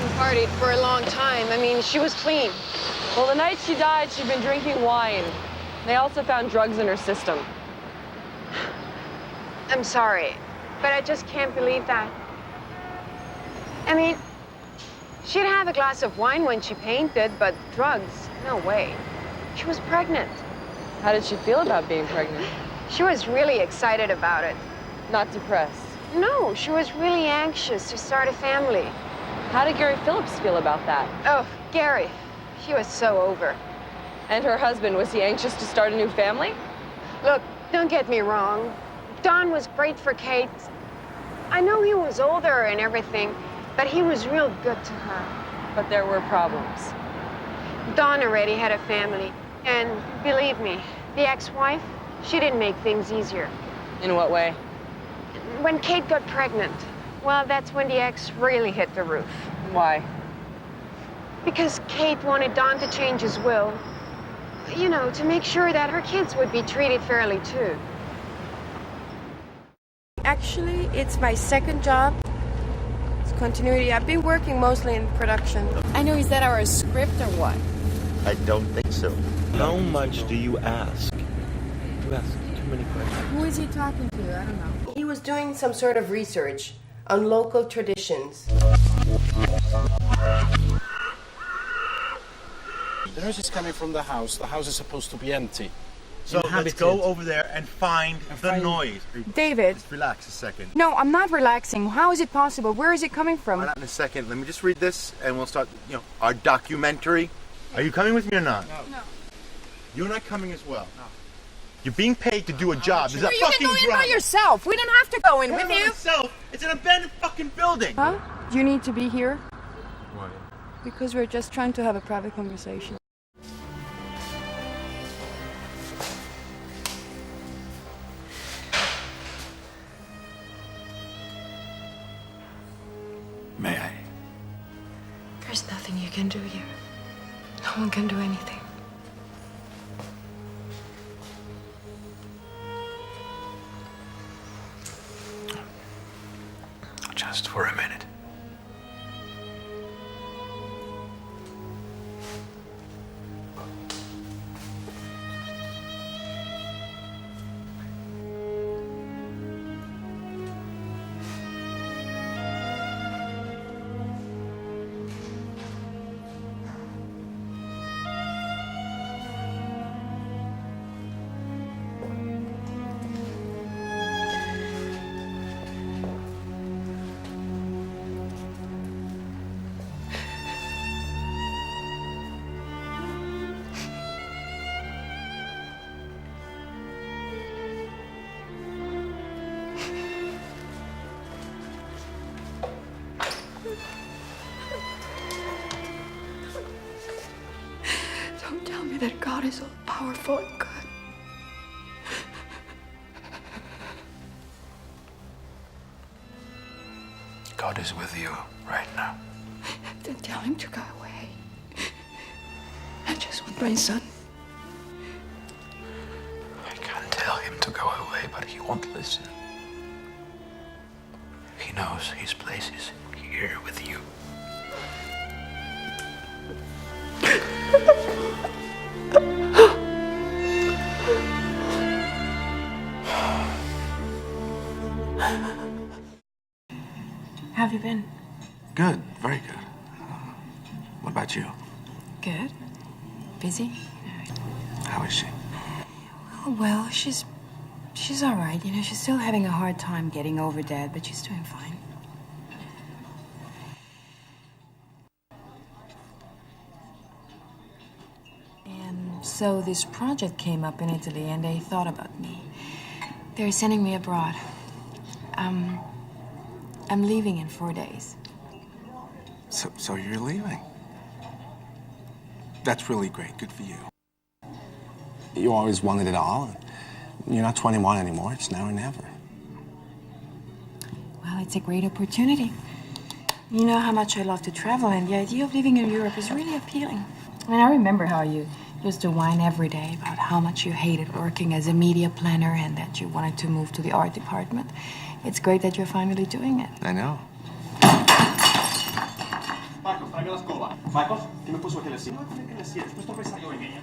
hadn't partied for a long time. I mean, she was clean. Well, the night she died, she'd been drinking wine. They also found drugs in her system. I'm sorry, but I just can't believe that. I mean, she'd have a glass of wine when she painted, but drugs, no way. She was pregnant. How did she feel about being pregnant? She was really excited about it. Not depressed? No, she was really anxious to start a family. How did Gary Phillips feel about that? Oh, Gary, he was so over. And her husband, was he anxious to start a new family? Look, don't get me wrong. Don was great for Kate. I know he was older and everything, but he was real good to her. But there were problems. Don already had a family. And believe me, the ex-wife, she didn't make things easier. In what way? When Kate got pregnant, well, that's when the ex really hit the roof. Why? Because Kate wanted Don to change his will. You know, to make sure that her kids would be treated fairly, too. Actually, it's my second job. It's continuity. I've been working mostly in production. I know, is that our script or what? I don't think so. How much do you ask? You ask too many questions. Who is he talking to? I don't know. He was doing some sort of research on local traditions. The noise is coming from the house. The house is supposed to be empty. So let's go over there and find the noise. David. Just relax a second. No, I'm not relaxing. How is it possible? Where is it coming from? Why not in a second? Let me just read this and we'll start, our documentary. Are you coming with me or not? No. You're not coming as well. No. You're being paid to do a job. There's a You fucking can go in drama. by yourself. We don't have to go in with you. Myself. It's an abandoned fucking building. Huh? You need to be here? Why? Because we're just trying to have a private conversation. May I? There's nothing you can do here. No one can do anything. Just for a minute. Don't tell me that God is all powerful and good. God is with you right now. Then tell him to go away. I just want my son. I can tell him to go away, but he won't listen. He knows his place is here with you. How have you been? Good, very good. What about you? Good. Busy? How is she? Well, she's all right. You know, she's still having a hard time getting over Dad, but she's doing fine. And so this project came up in Italy, and they thought about me. They're sending me abroad. I'm leaving in 4 days. So you're leaving? That's really great. Good for you. You always wanted it all. You're not 21 anymore. It's now or never. Well, it's a great opportunity. You know how much I love to travel, and the idea of living in Europe is really appealing. I mean, I remember how you used to whine every day about how much you hated working as a media planner and that you wanted to move to the art department. It's great that you're finally doing it. I know. Marco, Venga la escoba. Marcos, ¿qué me puso aquí en la silla? No, que le sientes, puesto empresario en ella.